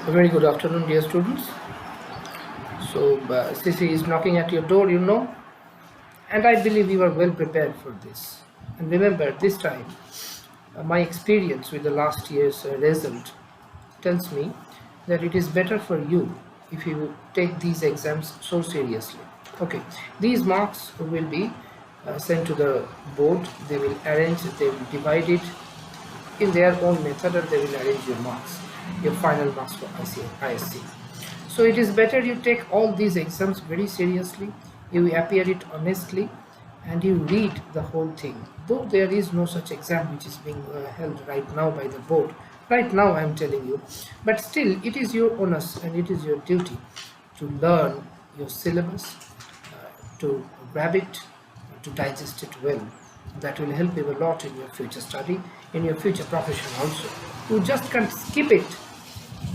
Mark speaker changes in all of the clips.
Speaker 1: A very good afternoon, dear students. So, CC is knocking at your door, and I believe you are well prepared for this. And remember, this time, my experience with the last year's result tells me that it is better for you if you take these exams so seriously. Okay, these marks will be sent to the board. They will arrange, they will divide it in their own method, and they will arrange your marks, your final marks for ISC. So it is better you take all these exams very seriously, you appear it honestly, and you read the whole thing. Though there is no such exam which is being held right now by the board, right now I am telling you, but still it is your onus and it is your duty to learn your syllabus, to grab it, to digest it well. That will help you a lot in your future study, in your future profession also. You just can't skip it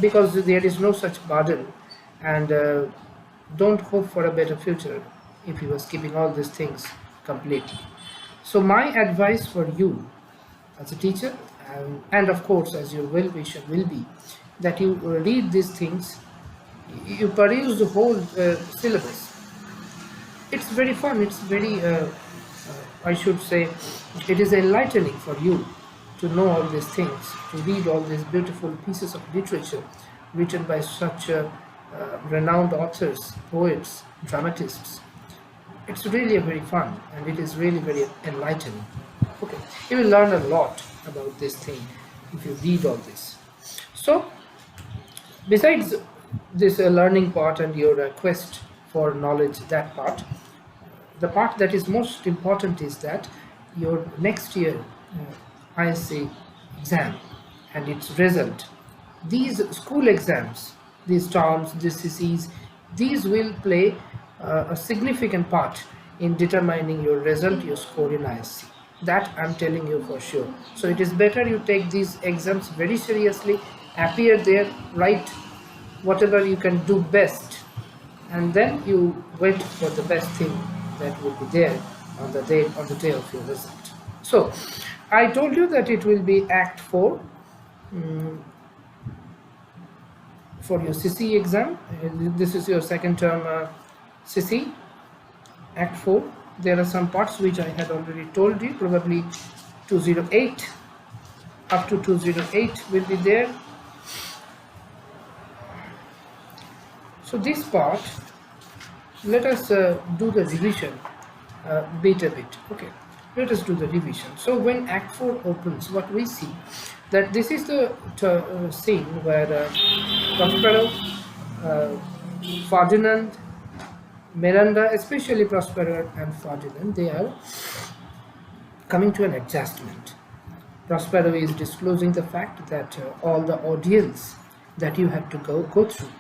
Speaker 1: because there is no such burden, and don't hope for a better future if you are skipping all these things completely. So my advice for you as a teacher, and of course as your well-wisher, will be that you read these things, you peruse the whole syllabus. It's very fun, it's very I should say it is enlightening for you to know all these things, to read all these beautiful pieces of literature written by such renowned authors, poets, dramatists. It's really very fun, and it is really very enlightening. Okay, you will learn a lot about this thing if you read all this. So, besides this learning part and your quest for knowledge, that part, the part that is most important is that your next year ISC exam and its result, these school exams, these terms, these CCs, these will play a significant part in determining your result, your score in ISC. That I'm telling you for sure. So it is better you take these exams very seriously, appear there, write whatever you can do best, and then you wait for the best thing that will be there on the day of your result. So I told you that it will be Act 4 for your CC exam. This is your second term CC, Act 4. There are some parts which I had already told you, probably 208, up to 208 will be there. So this part, let us do the revision bit a bit. Okay, let us do the revision. So when Act 4 opens, what we see, that this is the scene where Prospero, Ferdinand, Miranda, especially Prospero and Ferdinand, they are coming to an adjustment. Prospero is disclosing the fact that all the audience that you had to go through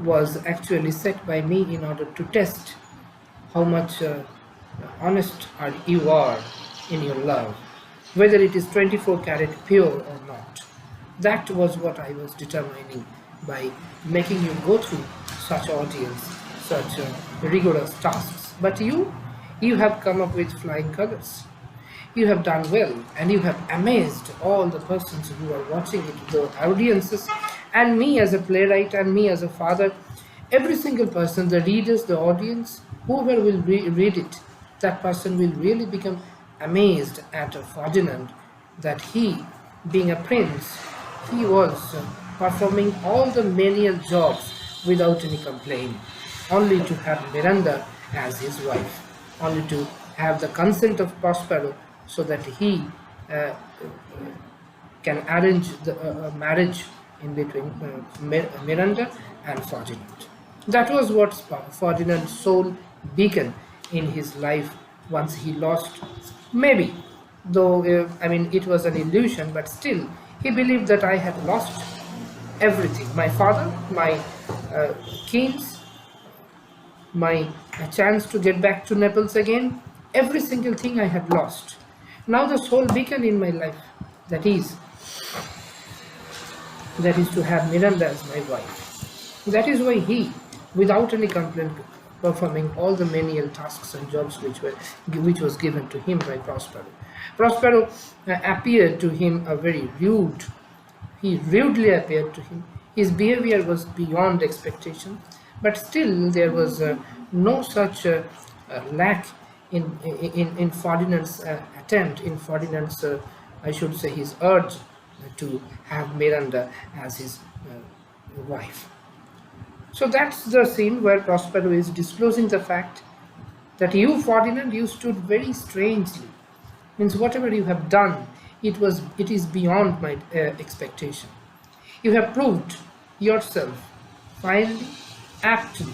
Speaker 1: was actually set by me in order to test how much honest you are in your love, whether it is 24 karat pure or not. That was what I was determining by making you go through such audience, such rigorous tasks. But you have come up with flying colors. You have done well, and you have amazed all the persons who are watching it, the audiences, and me as a playwright, and me as a father. Every single person, the readers, the audience, whoever will read it, that person will really become amazed at Ferdinand, that he, being a prince, he was performing all the menial jobs without any complaint, only to have Miranda as his wife, only to have the consent of Prospero so that he can arrange the marriage in between Miranda and Ferdinand. That was what Ferdinand's sole beacon in his life once he lost, maybe, though it was an illusion, but still he believed that I had lost everything. My father, my kings, my chance to get back to Naples again, every single thing I had lost. Now the sole beacon in my life, that is to have Miranda as my wife. That is why he, without any complaint, performing all the menial tasks and jobs which was given to him by Prospero. Prospero appeared to him a very rude. He rudely appeared to him. His behavior was beyond expectation, but still there was no such lack in Ferdinand's attempt, in Ferdinand's, I should say, his urge to have Miranda as his wife. So that's the scene where Prospero is disclosing the fact that you, Ferdinand, you stood very strangely. Means whatever you have done, it is beyond my expectation. You have proved yourself finely, aptly,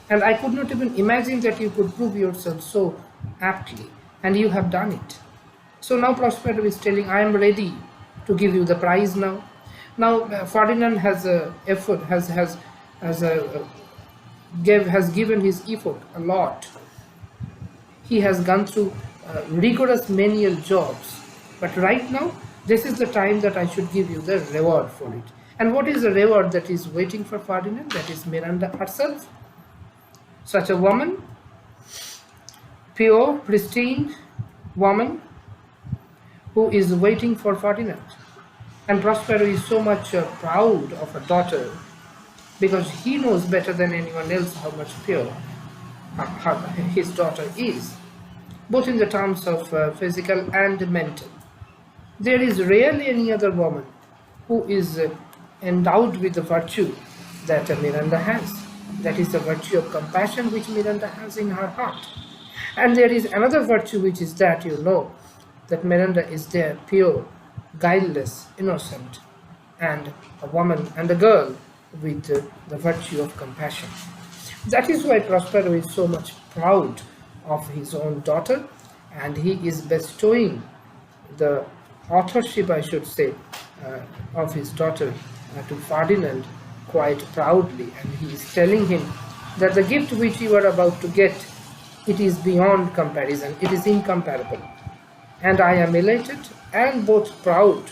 Speaker 1: and I could not even imagine that you could prove yourself so aptly, and you have done it. So now Prospero is telling, I am ready to give you the prize now. Now Ferdinand has given his effort a lot. He has gone through rigorous menial jobs, but right now this is the time that I should give you the reward for it. And what is the reward that is waiting for Ferdinand? That is Miranda herself. Such a woman, pure, pristine woman, who is waiting for Ferdinand. And Prospero is so much proud of a daughter, because he knows better than anyone else how much pure his daughter is, both in the terms of physical and mental. There is rarely any other woman who is endowed with the virtue that Miranda has. That is the virtue of compassion which Miranda has in her heart. And there is another virtue, which is that that Miranda is there, pure, guileless, innocent, and a woman and a girl with the virtue of compassion. That is why Prospero is so much proud of his own daughter, and he is bestowing the authorship, I should say, of his daughter to Ferdinand quite proudly, and he is telling him that the gift which you are about to get, it is beyond comparison, it is incomparable, and I am elated and both proud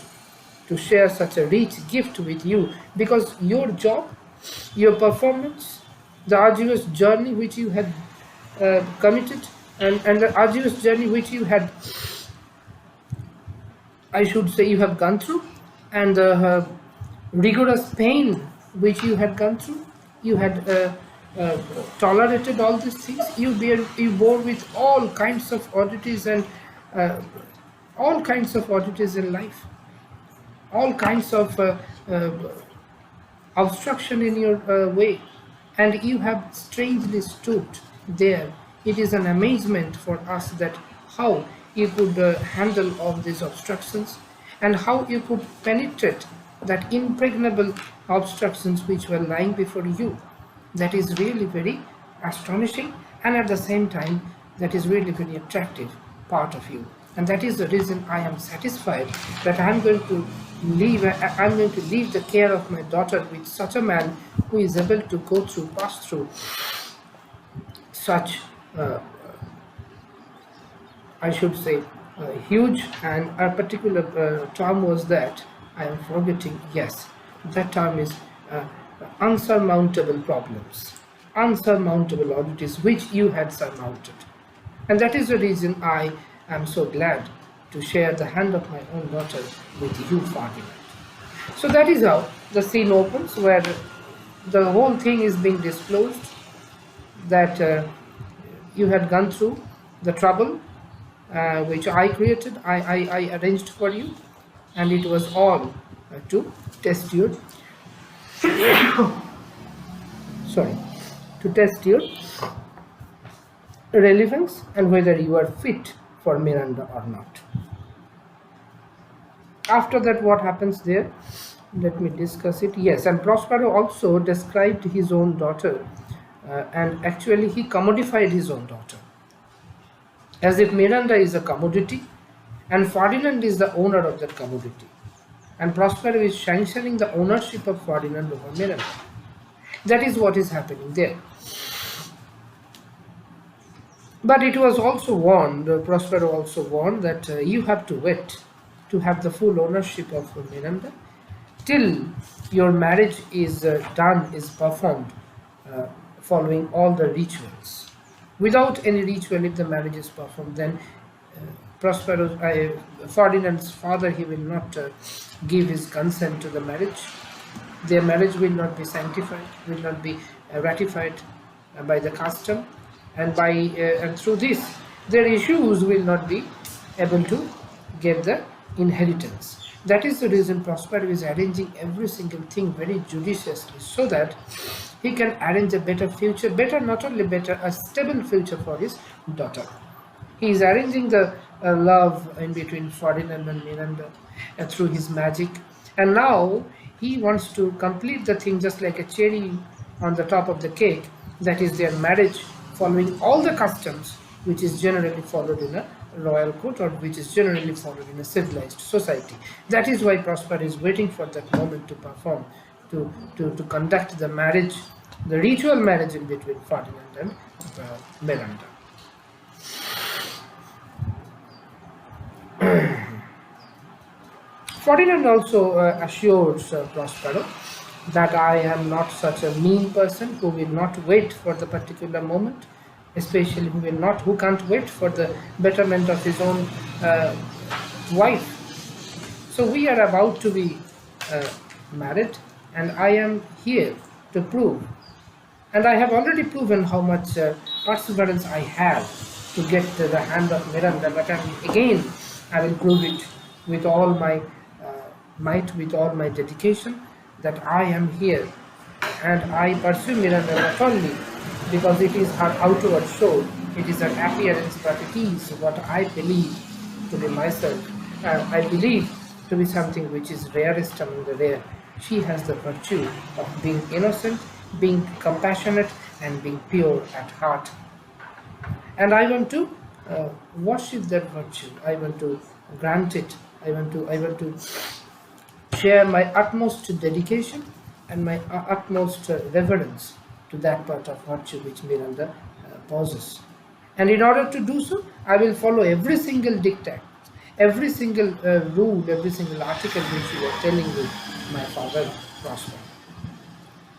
Speaker 1: to share such a rich gift with you, because your job, your performance, the arduous journey which you had committed, and the arduous journey which you had, I should say, you have gone through, and the rigorous pain which you had gone through, you had tolerated all these things, you bore with all kinds of oddities and all kinds of oddities in life, all kinds of obstruction in your way, and you have strangely stood there. It is an amazement for us that how you could handle all these obstructions, and how you could penetrate that impregnable obstructions which were lying before you. That is really very astonishing, and at the same time that is really very attractive part of you. And that is the reason I am satisfied that I am going to leave the care of my daughter with such a man who is able to pass through such I should say huge, and a particular term was that I am forgetting. Yes, that term is unsurmountable problems, unsurmountable oddities which you had surmounted. And that is the reason I am so glad to share the hand of my own daughter with you, Ferdinand. So that is how the scene opens, where the whole thing is being disclosed, that you had gone through the trouble which I created, I arranged for you, and it was all to test your to test your relevance and whether you are fit for Miranda or not. After that, what happens there? Let me discuss it. Yes, and Prospero also described his own daughter, and actually he commodified his own daughter, as if Miranda is a commodity and Ferdinand is the owner of that commodity, and Prospero is sanctioning the ownership of Ferdinand over Miranda. That is what is happening there. But it was also warned, Prospero also warned, that you have to wait to have the full ownership of Miranda till your marriage is done, is performed, following all the rituals. Without any ritual, if the marriage is performed, then Ferdinand's father, he will not give his consent to the marriage. Their marriage will not be sanctified, will not be ratified by the custom, and through this, their issues will not be able to get the inheritance. That is the reason Prospero is arranging every single thing very judiciously, so that he can arrange a better future, not only better, a stable future for his daughter. He is arranging the love in between Ferdinand and Miranda through his magic, and now he wants to complete the thing just like a cherry on the top of the cake, that is their marriage, following all the customs which is generally followed in a royal court, or which is generally followed in a civilized society. That is why Prospero is waiting for that moment to perform, to conduct the marriage, the ritual marriage in between Ferdinand and Miranda. Ferdinand also assures Prospero that I am not such a mean person who will not wait for the particular moment, especially who can't wait for the betterment of his own wife. So we are about to be married, and I am here to prove, and I have already proven how much perseverance I have to get the hand of Miranda, but again I will prove it with all my might, with all my dedication, that I am here, and I pursue Miranda not only because it is her outward show, it is her appearance, but it is what I believe to be myself. I believe to be something which is rarest among the rare. She has the virtue of being innocent, being compassionate, and being pure at heart. And I want to worship that virtue. I want to grant it. I want to share my utmost dedication and my utmost reverence to that part of virtue which Miranda possesses. And in order to do so, I will follow every single dictate, every single rule, every single article which you are telling me, my father Prospero.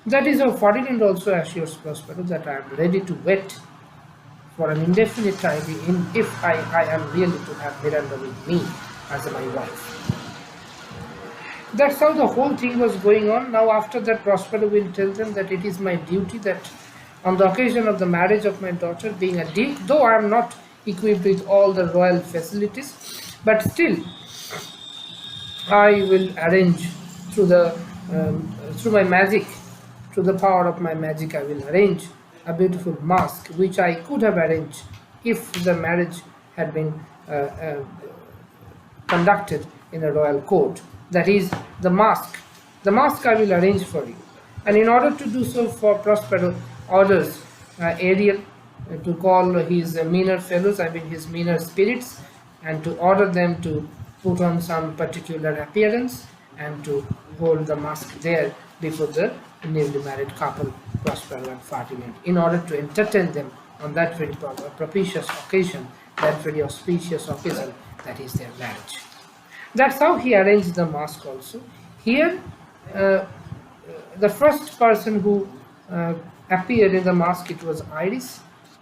Speaker 1: That is how Ferdinand also assures Prospero that I am ready to wait for an indefinite time if I am really to have Miranda with me as my wife. That's how the whole thing was going on. Now after that, Prospero will tell them that it is my duty that on the occasion of the marriage of my daughter, being a duke, though I am not equipped with all the royal facilities, but still I will arrange through my magic, through the power of my magic, I will arrange a beautiful mask which I could have arranged if the marriage had been conducted in a royal court. That is the mask. The mask I will arrange for you. And in order to do so, for Prospero orders Ariel to call his meaner fellows, I mean his meaner spirits, and to order them to put on some particular appearance and to hold the mask there before the newly married couple, Prospero and Ferdinand, in order to entertain them on that very propitious occasion, that very auspicious occasion, that is their marriage. That's how he arranged the mask also. Here, the first person who appeared in the mask, it was Iris,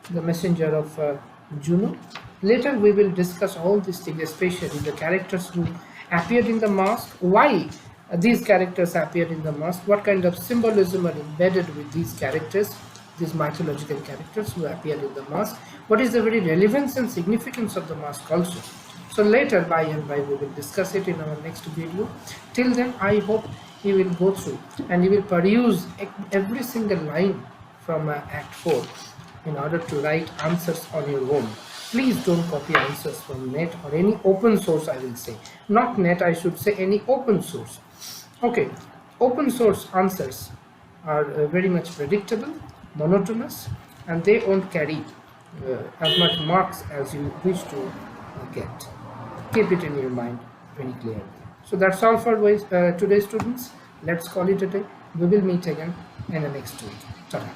Speaker 1: the messenger of Juno. Later we will discuss all these things, especially the characters who appeared in the mask, why these characters appeared in the mask, what kind of symbolism are embedded with these characters, these mythological characters who appeared in the mask, what is the very relevance and significance of the mask also. So later, by and by, we will discuss it in our next video. Till then, I hope you will go through and you will peruse every single line from Act 4 in order to write answers on your own. Please don't copy answers from net or any open source, I will say. Not net, I should say any open source. Okay, open source answers are very much predictable, monotonous, and they won't carry as much marks as you wish to get. Keep it in your mind very clearly. So that's all for today, students. Let's call it a day. We will meet again in the next week. Ta-da.